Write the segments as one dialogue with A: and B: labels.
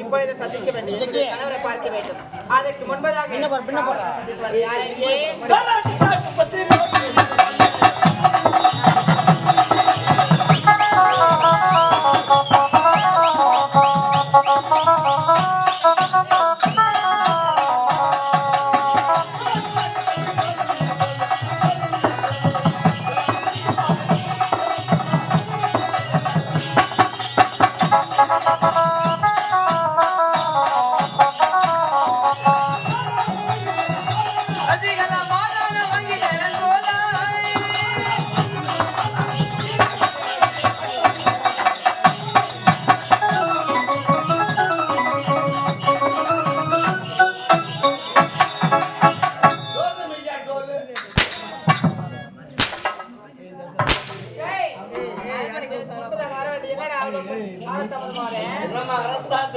A: இப்பொழுது சந்திக்க வேண்டும் கணவரை பார்க்க வேண்டும். அதற்கு முன்பதாக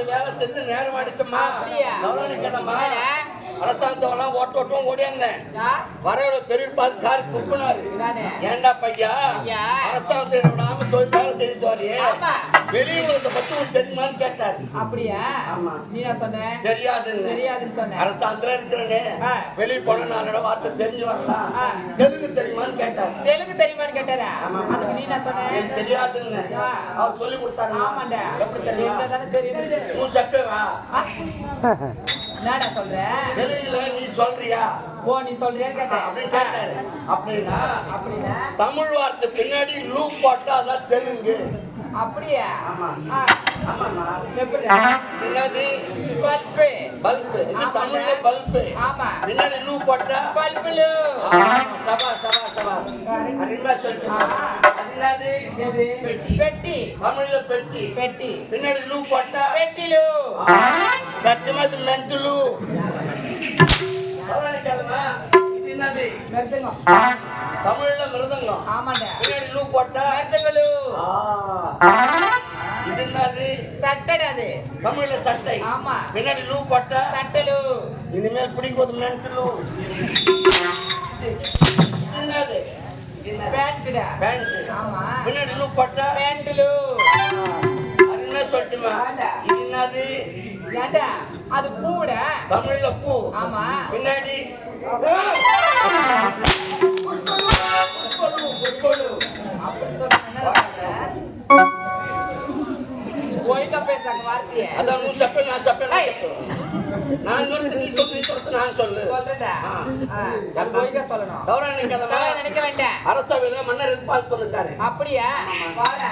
B: வேலை செஞ்சு நேரம் அடிச்சம்மா அரசாங்கத்தெல்லாம் ஓட்டோட்டம் ஓடியாந்தேன் வரவுல பெரிய பார்த்து காரி துப்புனாரு. ஏண்டா பையா அரசாங்கத்தை விடாம வேலை செய்து வரையே வெளியூர்ல பத்தி தெரியுமான்னு கேட்டாரு.
A: அப்படியா? ஆமா. நீ சொன்ன தெரியாதுன்னு சொன்ன.
B: அரசாங்கத்துல இருக்கிறேன்னு வெளியே போன 4 வார்த்தை தெரிஞ்சு வரலாம். தெலுங்கு தெரியுமான்னு கேட்டாரு.
A: தெலுங்கு தெரியுமான்னு கேட்டாரா? அதுக்கு நீ என்ன சொன்ன?
B: தெரியாதுன்னு அவர் சொல்லி கொடுத்தாங்க.
A: ஆமாண்டா. எப்படி தெரியும்? தானே தெரியுது.
B: நீ சக்கவா
A: என்னடா சொல்ற?
B: தெலுங்குல நீ சொல்றியா?
A: ஓ நீ சொல்றியான்னு கேட்டேன்.
B: அப்படி கேட்டாரு. அப்படின்னா தமிழ் வார்த்தை பின்னாடி லூப் போட்டா அதான் தெலுங்கு.
A: அப்படியா?
B: ஆமா ஆமாமா.
A: எப்படி?
B: என்னது? பல்பு. இது தமிழ்ல பல்பு.
A: ஆமா.
B: பின்னாடி லூப் போட்டா
A: பல்புலு.
B: சபா அரிமா சொல்லுங்க. அது என்னது?
A: பெட்டி.
B: தமிழ்ல பெட்டி. பின்னாடி லூப் போட்டா
A: பெட்டிலு.
B: சத்தியமா இது மென்டலு. அவரணிக்காதமா. இது என்னது?
A: மிருதங்கம்.
B: தமிழ்ல மிருதங்கம்.
A: ஆமாடா.
B: பின்னாடி லூப் போட்டா
A: மிருதங்கலு.
B: இது என்னது?
A: சட்டடா அது.
B: தமிழ்ல சட்டை.
A: ஆமா.
B: பின்னாடி லூப் போட்டா
A: சட்டலு.
B: இனிமேல் பிடிக்குது மென்டலு. என்னது?
A: பேண்ட்டா.
B: பேண்ட்.
A: ஆமா.
B: பின்னாடி லூப் போட்டா
A: பேண்ட்லு.
B: அருணா சொல்லுமா. இது என்னது?
A: ஏண்டா அது பூடா.
B: தமிழ்ல பூ.
A: ஆமா.
B: பின்னாடி
A: ஒழுங்கா பேசுறாங்க வார்த்தைய.
B: அதான் நீ சப்ப நான் சப்ப நான் நீ சொல்லு நான் சொல்லு
A: சொல்றேன்டா. ஒழுங்கா சொல்லணும்.
B: கௌரவம்
A: நினைக்க வேண்டாம்.
B: அரசவையில மன்னர் எதிர்பார்த்து சொல்லிட்டாரு.
A: அப்படியா? வாடா.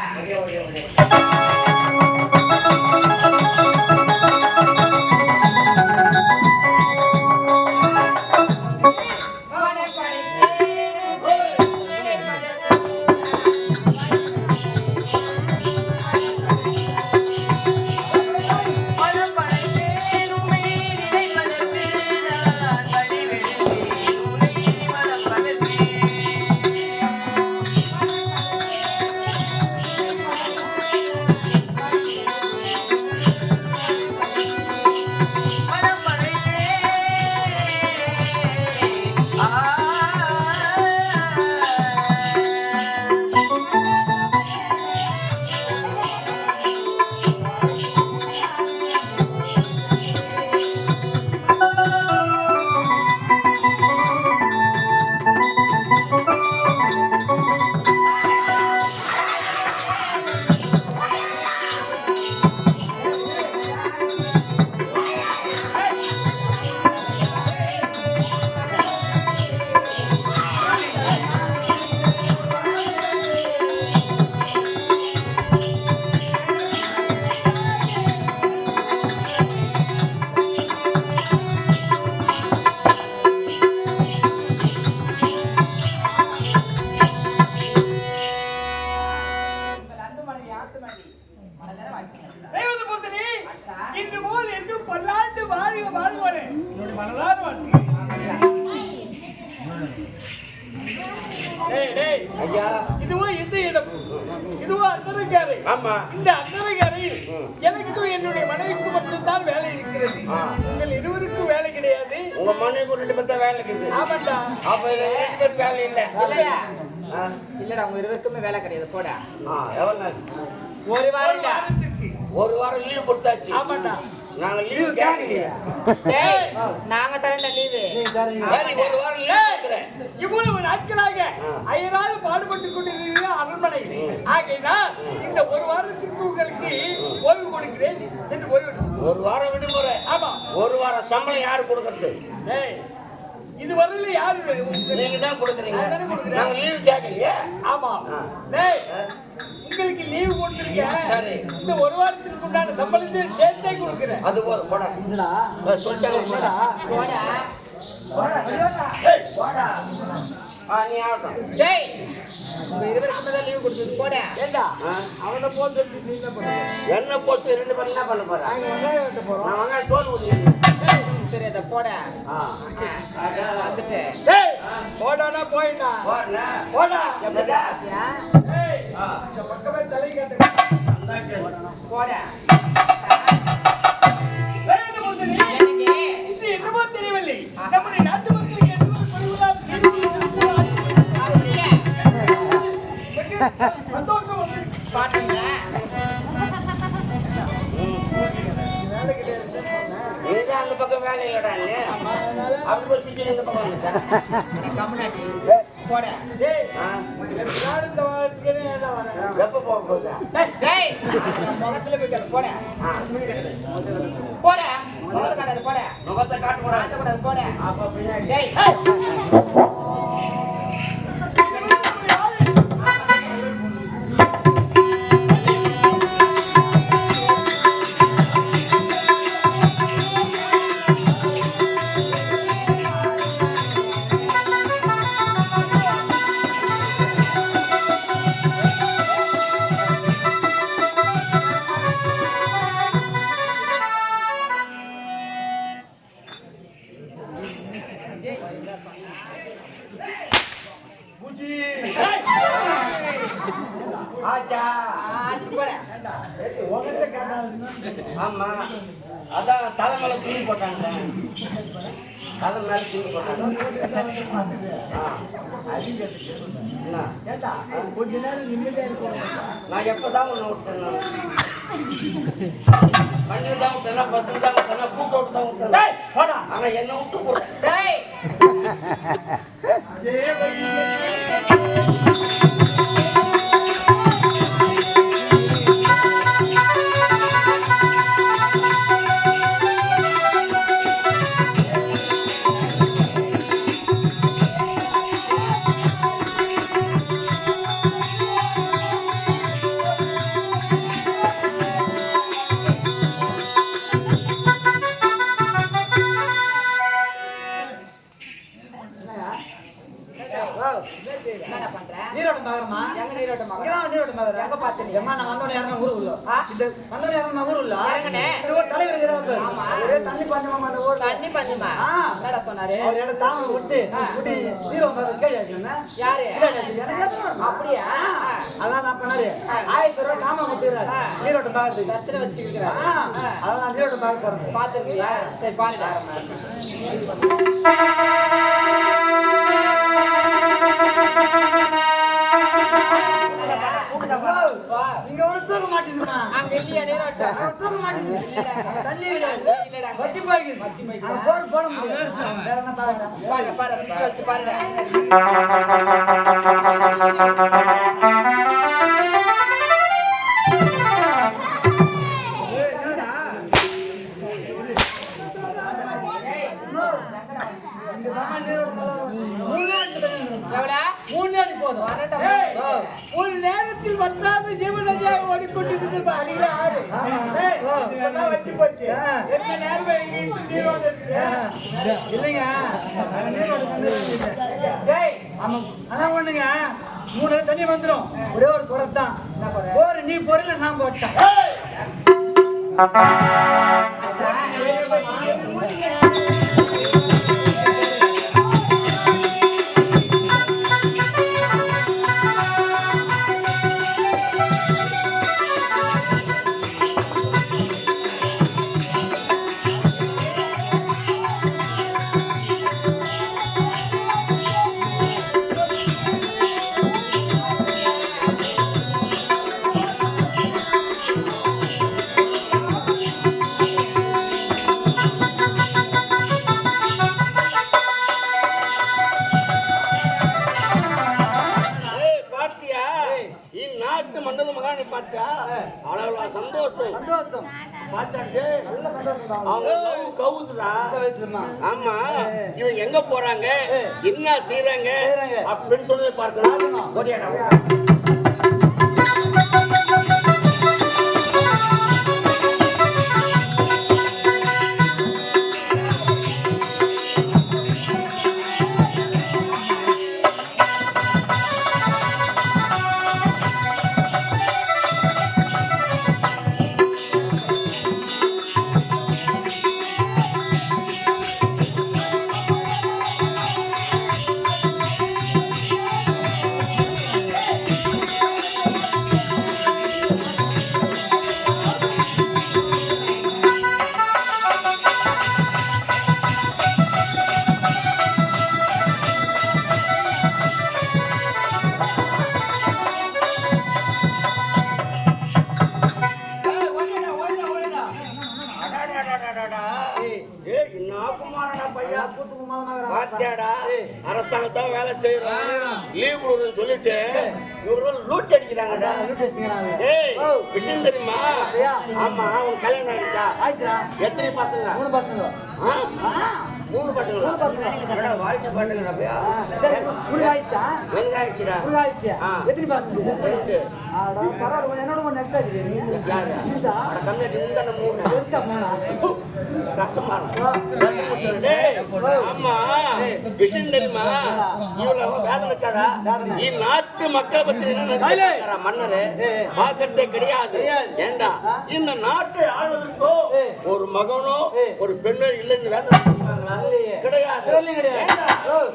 B: இந்த அக்கறைகரையில் எனக்கும் என்னுடைய மனைவிக்கு மட்டும்தான் வேலை இருக்கிறது. உங்கள் இருவருக்கும் வேலை கிடையாது. உங்க மனைவிக்கு 2 பேர் தான் வேலை இருக்குது. ஆமாண்டா. அப்ப 2 பேர் வேலை இல்ல. இல்லடா, உங்க இருவருக்குமே வேலை கிடையாது. போடா. எவ்வளவு நாள்? ஒரு வாரத்துக்கு ஒரு வாரம் லீவ் கொடுத்தாச்சு.
C: ஆமாண்டா.
B: நாங்க லீவ் கேட்கலையே.
A: டேய் நாங்க தரேன்டா லீவு.
B: ஒரு வாரம் லீவ் கேட்கிறேன்.
C: இவ்வளவு நாட்களாக ஐயராது பாடுபட்டு கொண்டிருக்கிற அரண்மனையில் ஆகையினால் இந்த ஒரு வாரத்திற்கு உங்களுக்கு ஓய்வு கொடுக்கிறேன். சென்று ஓய்வு.
B: ஒரு வாரம் விடுமுறை.
C: ஆமா.
B: ஒரு வாரம் சம்பளம் யாரு கொடுக்கறது?
C: இதுவரையில யாரு?
B: நீங்க தான் கொடுக்குறீங்க. நாங்க லீவ் கேட்கலையே.
C: ஆமா. டேய் உங்களுக்கு லீவ் கொடுத்துருக்கேன்.
B: சரி.
C: இந்த ஒரு வாரத்திற்கு உண்டான சம்பளத்தை சேர்த்தே கொடுக்குறேன்.
B: அது போதும். போடா.
C: என்னடா
B: சொல்லிட்டாங்க.
C: போடா.
A: போடா.
B: போடா. நீ ஆகட்டும்.
A: டேய் உங்க இருவருக்குமே தான் லீவு கொடுத்தது. போடா.
C: ஏண்டா அவனை போட்டு நீ என்ன பண்ணுவ?
B: என்ன போட்டு ரெண்டு பேரும் என்ன பண்ண போறா?
C: நாங்க வெங்காயம் வெட்ட போறோம்.
B: நான் வெங்காயம் தோல் ஊதிக்கிறேன்.
A: சரி அத போடா. வந்துட்டு.
C: டேய் போடானா போயிடா.
B: போடா.
C: போடா.
B: எப்படா?
C: டேய் இந்த பக்கமே தலை கேட்ட.
B: அந்த கேளு.
A: போடா.
C: வேற முந்தனி.
A: எனக்கு
C: இது என்னமோ தெரியவில்லை. நம்முடைய நாட்டு மக்களுக்கு எதுவும் குறைவில்லாத செய்தி இருக்கிறார்.
A: அப்படியே
C: சந்தோஷம் வந்து
A: பாத்தீங்க.
C: வேலை கிடையாது.
B: நீதான் அந்த பக்கம் வேலை இல்லடா நீ. அப்படி போய் சுத்தி இந்த பக்கம் வந்துட்டேன்.
A: நீ கம்முனாடி. போடா.
C: டேய் நாடு தவறுக்கனே ஏண்டா வர?
B: எப்ப போக போகுது?
A: டேய் முகத்துல போய் கேளு. போடா. போடா. முகத்துல காட்டாத. போடா.
B: முகத்தை காட்டுறா.
A: காட்டக்கூடாது. போடா.
B: அப்ப பின்னாடி.
A: டேய்
C: பூச்சி.
B: ஆச்சா.
A: ஆச்சு. போடா.
C: உங்ககிட்ட கேட்டாலுமே
B: ஆமா. அதான் தலை மேல துணி போட்டாங்க. தலை மேல துணி போட்டாங்க. என்ன?
C: கேட்டா கொஞ்ச நேரம் நிம்மதியா இருக்கும்.
B: நான் எப்பதான் உன்னை விட்டேன்? பண்ணி தான் விட்டேன்னா, பசங்க தான் விட்டேன்னா, கூட்ட விட்டு தான் விட்டேன்.
C: டேய் போடா.
B: ஆனா என்ன விட்டு போறேன்.
A: டேய் என்னடா பண்ற?
C: நீரோட்டம் நகரமா?
A: எங்க நீரோட்டம் மகன்?
C: இங்கதான் நீரோட்டம் நகரம்.
A: எங்க பாத்து நீ?
C: ஏம்மா, நான் வந்தோடனே யாருன்னா ஊரு உள்ள? இந்த வந்தோடனே யாருன்னா ஊரு உள்ள?
A: இறங்குனே.
C: இந்த ஊர் தலைவர் இருக்கிறவர்.
A: ஆமா.
C: ஒரே தண்ணி பஞ்சமாமா அந்த ஊர்ல.
A: தண்ணி பண்ணுமா?
C: ஆ.
A: என்னடா சொன்னாரு?
C: அவர் இடம் தாமரை விட்டு நீர் வந்தாரு கேள்வி ஆச்சுன்னா
A: யாரு?
C: எனக்கு ஏத்தணும்.
A: அப்படியா?
C: அதான் நான் பண்ணாரு 1000 ரூபாய் தாமரை கொடுத்துறாரு நீரோட்டம் பாக்குறதுக்கு.
A: பிரச்சனை வச்சுக்கிறேன்.
C: அதான் நான் நீரோட்டம் பார்க்க போறேன்.
A: பாத்துருக்கியா? சரி பாருடா.
C: இங்க ஒரு தூக்க மாட்டேங்குமா?
A: அங்க இல்லையா நீரோட்டம்?
C: தூக்க மாட்டேங்குது. தண்ணி கிடையாது.
A: இல்லடா.
C: வத்தி போய்க்குது. போர் போட முடியாது. வேற என்ன பாருங்க.
A: பாரு பாரு வச்சு பாருடா. எவ்வளா?
C: 3 அடி போதும். ஒரு நேரத்தில் வற்றாத ஜீவநதியாக ஓடிக்கொண்டிருந்தது அடியில ஆறு. இப்பதான் வத்தி போச்சு. எந்த நேரமும் எங்க நீரோடு இருக்குது. இல்லைங்க நீரோடு ஆமா. ஆனா ஒண்ணுங்க 3 அடி தண்ணி வந்துடும். ஒரே ஒரு குறை தான். போற நீ பொருள் நான் போட்டேன்.
B: சந்தோஷம் பார்த்தாட்டு அவங்க கவுதுடா. ஆமா இவன் எங்க போறாங்க என்ன செய்யறாங்க அப்படின்னு சொல்லி பார்க்கலாம். ஓடியாடா. அரசாங்கத்தான் வேலை செய்யறோம் லீவ் கொடுக்குன்னு சொல்லிட்டு இவர்கள் லூட் அடிக்கிறாங்க. விஷயம் தெரியுமா? ஆமா உன் கல்யாணம் ஆயிடுச்சா? எத்தனை பசங்க? 3 பசங்க. 3 பசங்களா? வாழ்க்கை பாட்டுங்கடா. வெங்காயிடுச்சுடா.
C: எத்தனை பசங்க? என்னோட
B: கஷ்டமா ஆமா விஷயம் தெரியுமா? இவ்வளவு வேதனைக்காரா நாட்டு மக்களை பத்தி என்ன மன்னரு பாக்கிறதே கிடையாது. ஏண்டா இந்த நாட்டை ஆளுவதற்கோ ஒரு மகனோ ஒரு பெண்ணோ இல்லைன்னு வேதனை கிடையாது.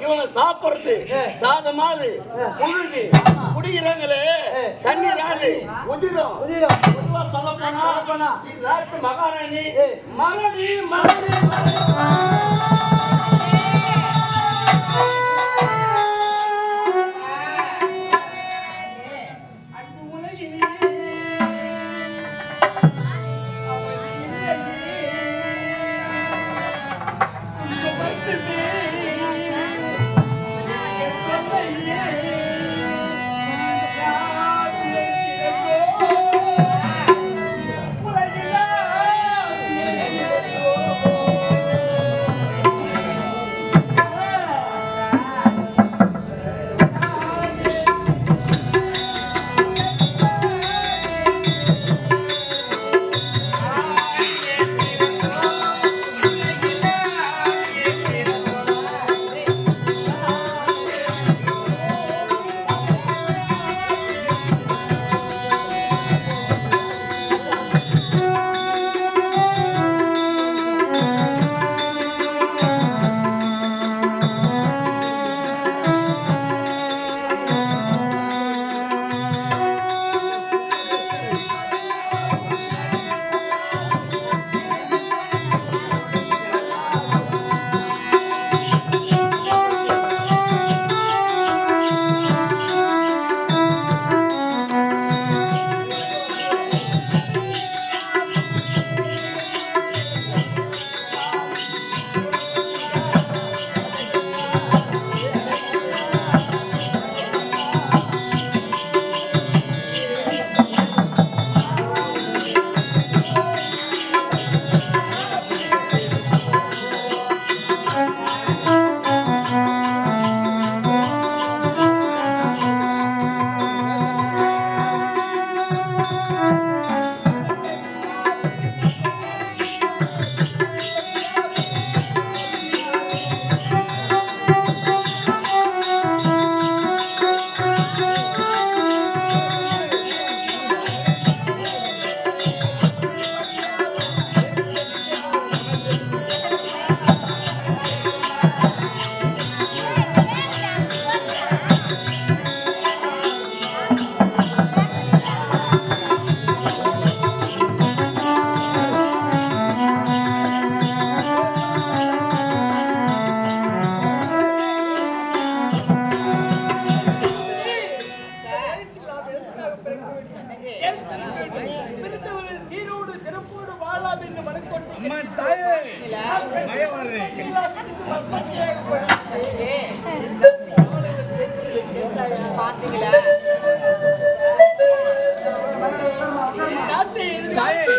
B: இவங்க சாப்பிடுறது சாதமாவது புழுதி குடிக்கிறாங்களே தண்ணீர் ஆறு உதிரம் சொல்ல போனா நாட்டு மகாராணி மலடி மலடி
C: தாயே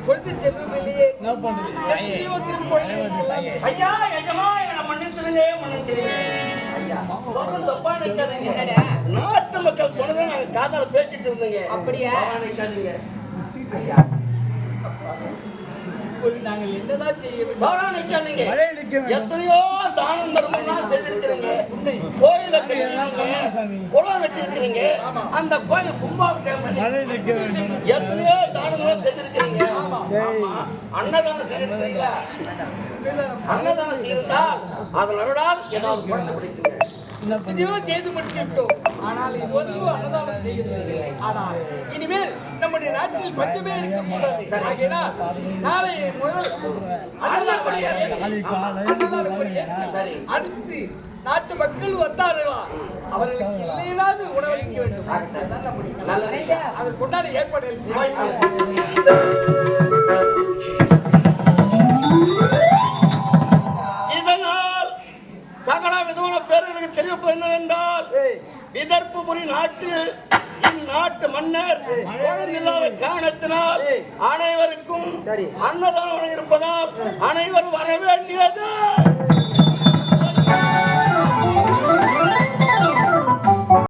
C: குழந்தை செல்வங்களே எத்தனையோ திருக்கோயில்கள்
B: ஐயா எஜமா என்னை மன்னிச்சிருங்க மன்னிச்சிருங்க ஐயா சொல்றது தப்பா நினைக்காதீங்க. நாட்டு மக்கள் சொன்னதை நாங்க காதால பேசிட்டு இருந்தீங்க.
A: அப்படியா?
B: தப்பா நினைக்காதீங்க ஐயா.
C: நாங்கள் என்னதான் செய்ய வேண்டும்?
B: தவறா நினைக்காதீங்க. எத்தனையோ தானம் தர்மம்லாம் செய்திருக்கிறீங்க. கோயிலை கட்டிருக்கீங்க, குளம் வெட்டிருக்கிறீங்க, அந்த கோயில் கும்பாபிஷேகம் பண்ணி எத்தனையோ தானங்களும் செய்திருக்கிறீங்க. அன்னதானம் செய்திருக்கிறீங்களா? அன்னதானம் செய்திருந்தா அதன் அருளால் ஏதாவது குழந்தை பிடிக்குங்க.
C: எத்தனையோ செய்து முடித்துவிட்டோம். ஆனால் இது ஒன்றும் அன்னதானம் செய்யவில்லை. ஆனால் இனிமேல் நம்முடைய நாட்டில் பஞ்சமே இருக்கக்கூடாது. ஆகையினால் நாளை முதல் அடுத்து நாட்டு மக்கள் வந்தார்களா அவர்களுக்கு இல்லையாவது உணவளிக்க வேண்டும். அதுதான் நம்முடைய அதற்குண்டான ஏற்பாடுகள்
B: இதனால் சகல விதமான பேர்களுக்கு தெரிவிப்பது என்னவென்றால் விதர்ப்புபுரி நாட்டில் இந்நாட்டு மன்னர் குழந்தையில்லாத காரணத்தினால் அனைவருக்கும் அன்னதானம் இருப்பதால் அனைவரும் வர வேண்டியது.